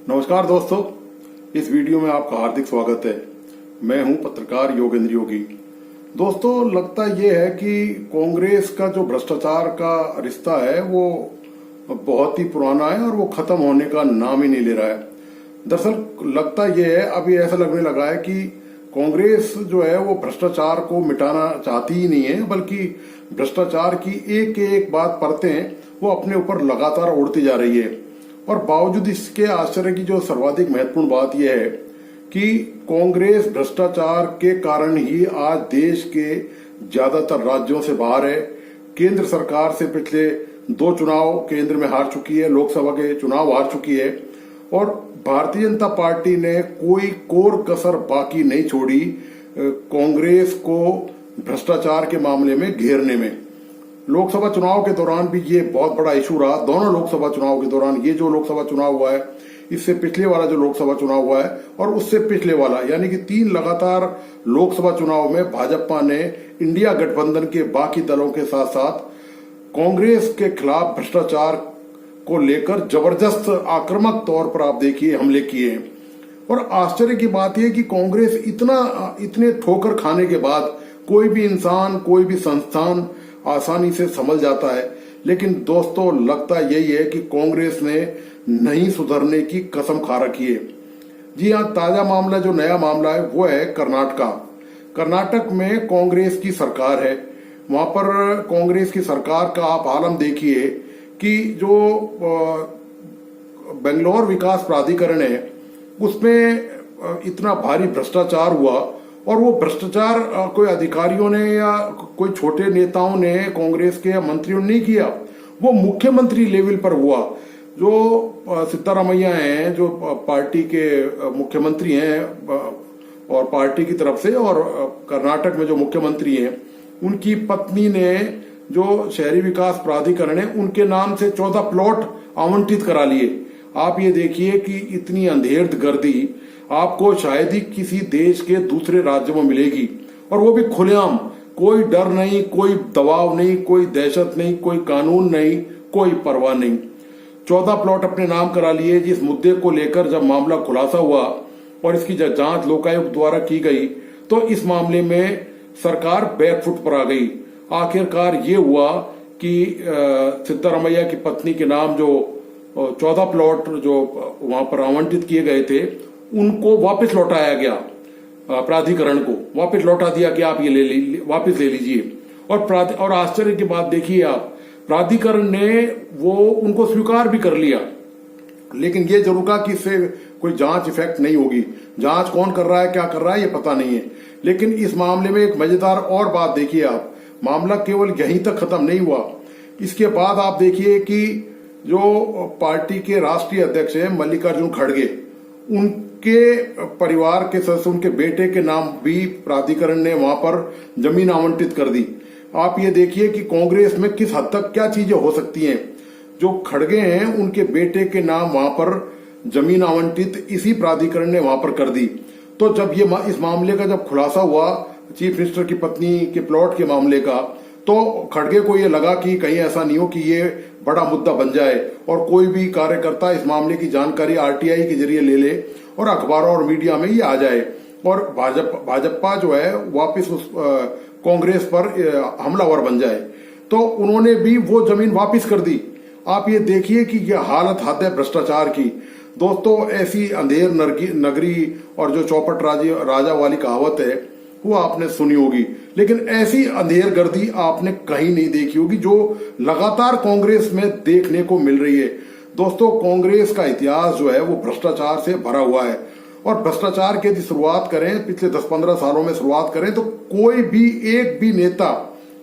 नमस्कार दोस्तों, इस वीडियो में आपका हार्दिक स्वागत है। मैं हूं पत्रकार योगेंद्र योगी। दोस्तों, लगता यह है कि कांग्रेस का जो भ्रष्टाचार का रिश्ता है वो बहुत ही पुराना है और वो खत्म होने का नाम ही नहीं ले रहा है। दरअसल लगता यह है, अभी ऐसा लगने लगा है कि कांग्रेस जो है वो भ्रष्टाचार को मिटाना चाहती ही नहीं है, बल्कि भ्रष्टाचार की एक एक बात परतें वो अपने ऊपर लगातार उड़ती जा रही है। और बावजूद इसके आश्चर्य की जो सर्वाधिक महत्वपूर्ण बात यह है कि कांग्रेस भ्रष्टाचार के कारण ही आज देश के ज्यादातर राज्यों से बाहर है। केंद्र सरकार से पिछले 2 चुनाव केंद्र में हार चुकी है, लोकसभा के चुनाव हार चुकी है और भारतीय जनता पार्टी ने कोई कोर कसर बाकी नहीं छोड़ी कांग्रेस को भ्रष्टाचार के मामले में घेरने में। लोकसभा चुनाव के दौरान भी ये बहुत बड़ा इशू रहा। दोनों लोकसभा चुनाव के दौरान, ये जो लोकसभा चुनाव हुआ है, इससे पिछले वाला जो लोकसभा चुनाव हुआ है और उससे पिछले वाला, यानी कि 3 लगातार लोकसभा चुनाव में भाजपा ने इंडिया गठबंधन के बाकी दलों के साथ साथ कांग्रेस के खिलाफ भ्रष्टाचार को लेकर जबरदस्त आक्रामक तौर पर आप देखिए हमले किए हैं। और आश्चर्य की बात यह कि कांग्रेस इतने ठोकर खाने के बाद कोई भी इंसान, कोई भी संस्थान आसानी से संभल जाता है। लेकिन दोस्तों, लगता यही है कि कांग्रेस ने नहीं सुधरने की कसम खा रखी है। जी हाँ, ताजा मामला, जो नया मामला है वो है कर्नाटक में कांग्रेस की सरकार है। वहां पर कांग्रेस की सरकार का आप आलम देखिए कि जो बेंगलोर विकास प्राधिकरण है उसमें इतना भारी भ्रष्टाचार हुआ और वो भ्रष्टाचार कोई अधिकारियों ने या कोई छोटे नेताओं ने, कांग्रेस के मंत्रियों ने नहीं किया, वो मुख्यमंत्री लेवल पर हुआ। जो सिद्धारमैया हैं, जो पार्टी के मुख्यमंत्री हैं और पार्टी की तरफ से, और कर्नाटक में जो मुख्यमंत्री हैं, उनकी पत्नी ने जो शहरी विकास प्राधिकरण है उनके नाम से 14 प्लॉट आवंटित करा लिए। आप ये देखिए कि इतनी अंधेरगर्दी आपको शायद ही किसी देश के दूसरे राज्यों में मिलेगी, और वो भी खुलेआम, कोई डर नहीं, कोई दबाव नहीं, कोई दहशत नहीं, कोई कानून नहीं, कोई परवाह नहीं। 14 प्लॉट अपने नाम करा लिए। जिस मुद्दे को लेकर जब मामला खुलासा हुआ और इसकी जांच लोकायुक्त द्वारा की गई तो इस मामले में सरकार बैकफुट पर आ गई। आखिरकार ये हुआ कि सिद्धारमैया की पत्नी के नाम जो 14 प्लॉट जो वहां पर आवंटित किए गए थे उनको वापस लौटाया गया। प्राधिकरण को वापस लौटा दिया कि आप ये वापस ले लीजिए। और आश्चर्य की बात देखिए आप, प्राधिकरण ने वो उनको स्वीकार भी कर लिया। लेकिन ये जरूर कहा कि इससे कोई जांच इफेक्ट नहीं होगी। जांच कौन कर रहा है, क्या कर रहा है, ये पता नहीं है। लेकिन इस मामले में एक मजेदार और बात देखिए आप, मामला केवल यहीं तक खत्म नहीं हुआ। इसके बाद आप देखिए कि जो पार्टी के राष्ट्रीय अध्यक्ष हैं मल्लिकार्जुन खड़गे, उनके परिवार के सदस्य, उनके बेटे के नाम भी प्राधिकरण ने वहां पर जमीन आवंटित कर दी। आप ये देखिए कि कांग्रेस में किस हद तक क्या चीजें हो सकती हैं। जो खड़गे हैं उनके बेटे के नाम वहां पर जमीन आवंटित इसी प्राधिकरण ने वहां पर कर दी। तो जब ये इस मामले का जब खुलासा हुआ चीफ मिनिस्टर की पत्नी के प्लॉट के मामले का, तो खड़गे को ये लगा कि कहीं ऐसा नहीं हो कि ये बड़ा मुद्दा बन जाए और कोई भी कार्यकर्ता इस मामले की जानकारी आरटीआई के जरिए ले ले और अखबारों और मीडिया में ये आ जाए और भाजपा जो है वापस उस कांग्रेस पर हमलावर बन जाए। तो उन्होंने भी वो जमीन वापस कर दी। आप ये देखिए कि ये हालत हद है भ्रष्टाचार की। दोस्तों, ऐसी अंधेर नगरी और जो चौपट राजा वाली कहावत है वो आपने सुनी होगी, लेकिन ऐसी अंधेरगर्दी आपने कहीं नहीं देखी होगी जो लगातार कांग्रेस में देखने को मिल रही है। दोस्तों, कांग्रेस का इतिहास जो है वो भ्रष्टाचार से भरा हुआ है और भ्रष्टाचार की यदि शुरुआत करें, पिछले 10-15 सालों में शुरुआत करें, तो कोई भी एक भी नेता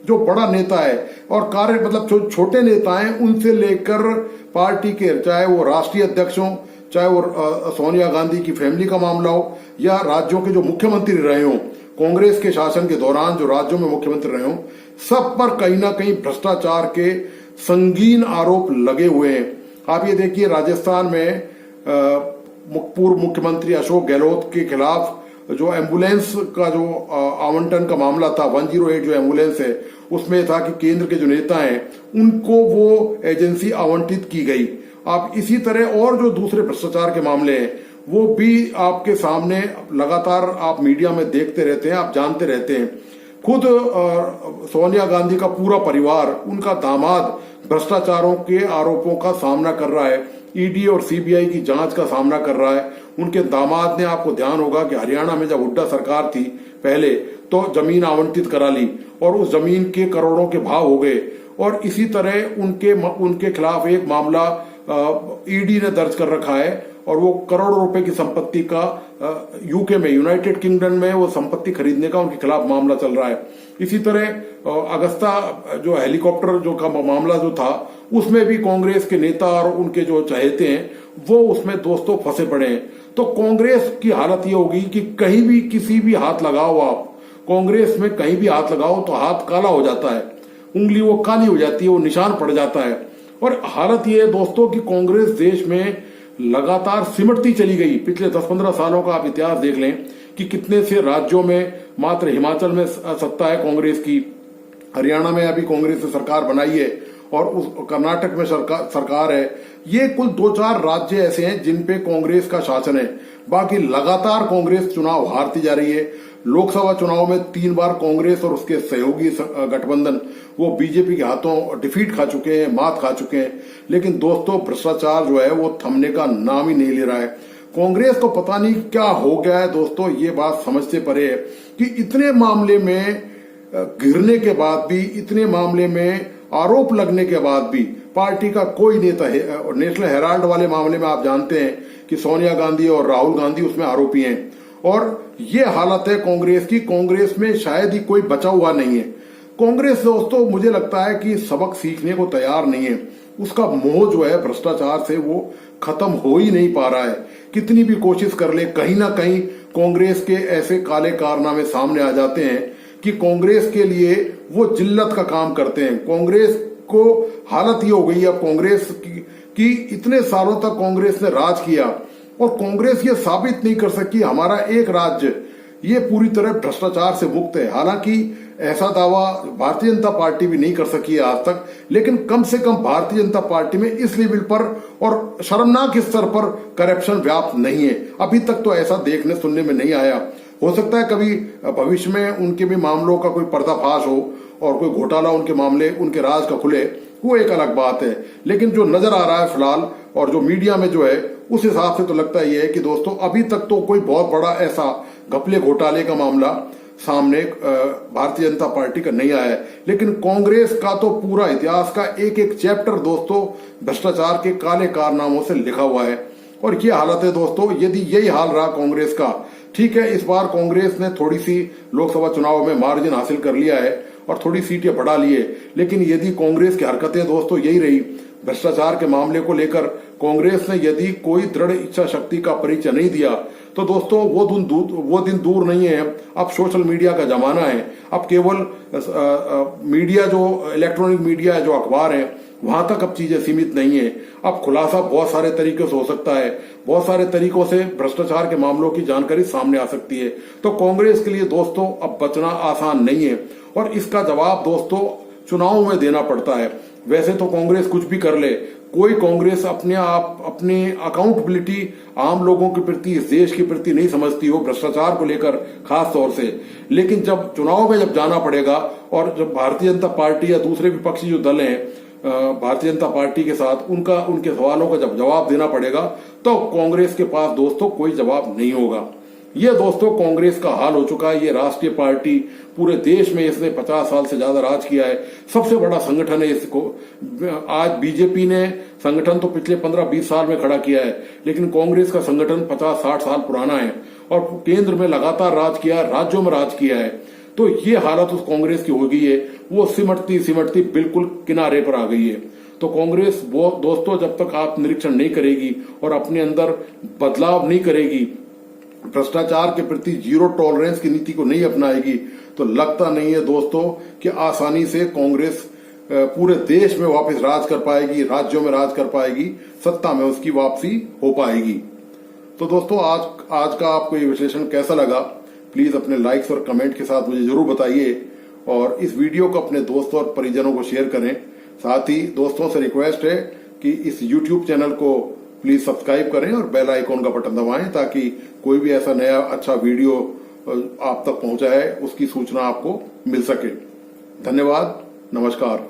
जो बड़ा नेता है और मतलब छोटे नेता हैं, उनसे लेकर पार्टी के, चाहे वो राष्ट्रीय अध्यक्ष हों, चाहे वो सोनिया गांधी की फैमिली का मामला हो या राज्यों के जो मुख्यमंत्री रहे हों, कांग्रेस के शासन के दौरान जो राज्यों में मुख्यमंत्री रहे हों, सब पर कहीं ना कहीं भ्रष्टाचार के संगीन आरोप लगे हुए हैं। आप ये देखिए, राजस्थान में पूर्व मुख्यमंत्री अशोक गहलोत के खिलाफ जो एम्बुलेंस का जो आवंटन का मामला था, 108 जो एम्बुलेंस है, उसमें था कि केंद्र के जो नेता हैं उनको वो एजेंसी आवंटित की गई। आप इसी तरह और जो दूसरे भ्रष्टाचार के मामले हैं वो भी आपके सामने लगातार आप मीडिया में देखते रहते हैं, आप जानते रहते हैं। खुद सोनिया गांधी का पूरा परिवार, उनका दामाद भ्रष्टाचारों के आरोपों का सामना कर रहा है, ईडी और सीबीआई की जांच का सामना कर रहा है। उनके दामाद ने, आपको ध्यान होगा कि हरियाणा में जब हुड्डा सरकार थी पहले, तो जमीन आवंटित करा ली और उस जमीन के करोड़ों के भाव हो गए। और इसी तरह उनके खिलाफ एक मामला ईडी ने दर्ज कर रखा है और वो करोड़ों रुपए की संपत्ति का यूके में, यूनाइटेड किंगडम में वो संपत्ति खरीदने का उनके खिलाफ मामला चल रहा है। इसी तरह अगस्ता जो हेलीकॉप्टर जो का मामला जो था, उसमें भी कांग्रेस के नेता और उनके जो चहेते हैं वो उसमें दोस्तों फंसे पड़े हैं। तो कांग्रेस की हालत ये होगी कि कहीं भी किसी भी हाथ लगाओ, आप कांग्रेस में कहीं भी हाथ लगाओ तो हाथ काला हो जाता है, उंगली वो काली हो जाती है, वो निशान पड़ जाता है। और हालत ये है दोस्तों कि कांग्रेस देश में लगातार सिमटती चली गई। पिछले 10-15 सालों का आप इतिहास देख लें कि कितने से राज्यों में, मात्र हिमाचल में सत्ता है कांग्रेस की, हरियाणा में अभी कांग्रेस ने सरकार बनाई है और उस कर्नाटक में सरकार है। ये कुल 2-4 राज्य ऐसे हैं जिन पे कांग्रेस का शासन है। बाकी लगातार कांग्रेस चुनाव हारती जा रही है। लोकसभा चुनाव में 3 बार कांग्रेस और उसके सहयोगी गठबंधन वो बीजेपी के हाथों डिफीट खा चुके हैं, मात खा चुके हैं। लेकिन दोस्तों भ्रष्टाचार जो है वो थमने का नाम ही नहीं ले रहा है। कांग्रेस को पता नहीं क्या हो गया है दोस्तों, ये बात समझते परे है कि इतने मामले में घिरने के बाद भी, इतने मामले में आरोप लगने के बाद भी पार्टी का कोई नेता है। नेशनल हेराल्ड वाले मामले में आप जानते हैं कि सोनिया गांधी और राहुल गांधी उसमें आरोपी हैं। और ये हालत है कांग्रेस की। कांग्रेस में शायद ही कोई बचा हुआ नहीं है। कांग्रेस दोस्तों मुझे लगता है कि सबक सीखने को तैयार नहीं है। उसका मोह जो है भ्रष्टाचार से वो खत्म हो ही नहीं पा रहा है। कितनी भी कोशिश कर ले, कहीं ना कहीं कांग्रेस के ऐसे काले कारनामे सामने आ जाते हैं कि कांग्रेस के लिए वो जिल्लत का काम करते हैं। कांग्रेस को हालत ये हो गई अब कांग्रेस की इतने सालों तक कांग्रेस ने राज किया और कांग्रेस ये साबित नहीं कर सकी हमारा एक राज्य ये पूरी तरह भ्रष्टाचार से मुक्त है। हालांकि ऐसा दावा भारतीय जनता पार्टी भी नहीं कर सकी है आज तक, लेकिन कम से कम भारतीय जनता पार्टी में इस लेवल पर और शर्मनाक स्तर पर करप्शन व्याप्त नहीं है। अभी तक तो ऐसा देखने सुनने में नहीं आया। हो सकता है कभी भविष्य में उनके भी मामलों का कोई पर्दाफाश हो और कोई घोटाला उनके मामले, उनके राज का खुले, वो एक अलग बात है। लेकिन जो नजर आ रहा है फिलहाल और जो मीडिया में जो है, उस हिसाब से तो लगता ही है कि दोस्तों अभी तक तो कोई बहुत बड़ा ऐसा घपले घोटाले का मामला सामने भारतीय जनता पार्टी का नहीं आया है। लेकिन कांग्रेस का तो पूरा इतिहास का एक एक चैप्टर दोस्तों भ्रष्टाचार के काले कारनामों से लिखा हुआ है। और ये हालत है दोस्तों, यदि यही हाल रहा कांग्रेस का, ठीक है इस बार कांग्रेस ने थोड़ी सी लोकसभा चुनाव में मार्जिन हासिल कर लिया है और थोड़ी सीटें बढ़ा ली है। लेकिन यदि कांग्रेस की हरकतें दोस्तों यही रही, भ्रष्टाचार के मामले को लेकर कांग्रेस ने यदि कोई दृढ़ इच्छा शक्ति का परिचय नहीं दिया, तो दोस्तों वो दिन दूर नहीं है। अब सोशल मीडिया का जमाना है। अब केवल मीडिया जो इलेक्ट्रॉनिक मीडिया है, जो अखबार है, वहां तक अब चीजें सीमित नहीं है। अब खुलासा बहुत सारे तरीके से हो सकता है, बहुत सारे तरीकों से भ्रष्टाचार के मामलों की जानकारी सामने आ सकती है। तो कांग्रेस के लिए दोस्तों अब बचना आसान नहीं है और इसका जवाब दोस्तों चुनाव में देना पड़ता है। वैसे तो कांग्रेस कुछ भी कर ले, कोई कांग्रेस अपनी अकाउंटेबिलिटी आम लोगों के प्रति, इस देश के प्रति नहीं समझती हो, भ्रष्टाचार को लेकर खास तौर से। लेकिन जब चुनाव में जब जाना पड़ेगा और जब भारतीय जनता पार्टी या दूसरे विपक्षी जो दल हैं भारतीय जनता पार्टी के साथ, उनके सवालों का जब जवाब देना पड़ेगा, तो कांग्रेस के पास दोस्तों कोई जवाब नहीं होगा। ये दोस्तों कांग्रेस का हाल हो चुका है। ये राष्ट्रीय पार्टी पूरे देश में इसने 50 साल से ज्यादा राज किया है, सबसे बड़ा संगठन है। इसको आज बीजेपी ने संगठन तो पिछले 15-20 साल में खड़ा किया है, लेकिन कांग्रेस का संगठन 50-60 साल पुराना है और केंद्र में लगातार राज किया है, राज्यों में राज किया है। तो ये हालत उस कांग्रेस की हो गई है, वो सिमटती सिमटती बिल्कुल किनारे पर आ गई है। तो कांग्रेस वो दोस्तों जब तक आप निरीक्षण नहीं करेगी और अपने अंदर बदलाव नहीं करेगी, भ्रष्टाचार के प्रति जीरो टॉलरेंस की नीति को नहीं अपनाएगी, तो लगता नहीं है दोस्तों कि आसानी से कांग्रेस पूरे देश में वापस राज कर पाएगी, राज्यों में राज कर पाएगी, सत्ता में उसकी वापसी हो पाएगी। तो दोस्तों आज का आपको ये विश्लेषण कैसा लगा, प्लीज अपने लाइक्स और कमेंट के साथ मुझे जरूर बताइए और इस वीडियो को अपने दोस्तों और परिजनों को शेयर करें। साथ ही दोस्तों से रिक्वेस्ट है कि इस YouTube चैनल को प्लीज सब्सक्राइब करें और बेल आइकॉन का बटन दबाएं ताकि कोई भी ऐसा नया अच्छा वीडियो आप तक पहुंचाए उसकी सूचना आपको मिल सके। धन्यवाद, नमस्कार।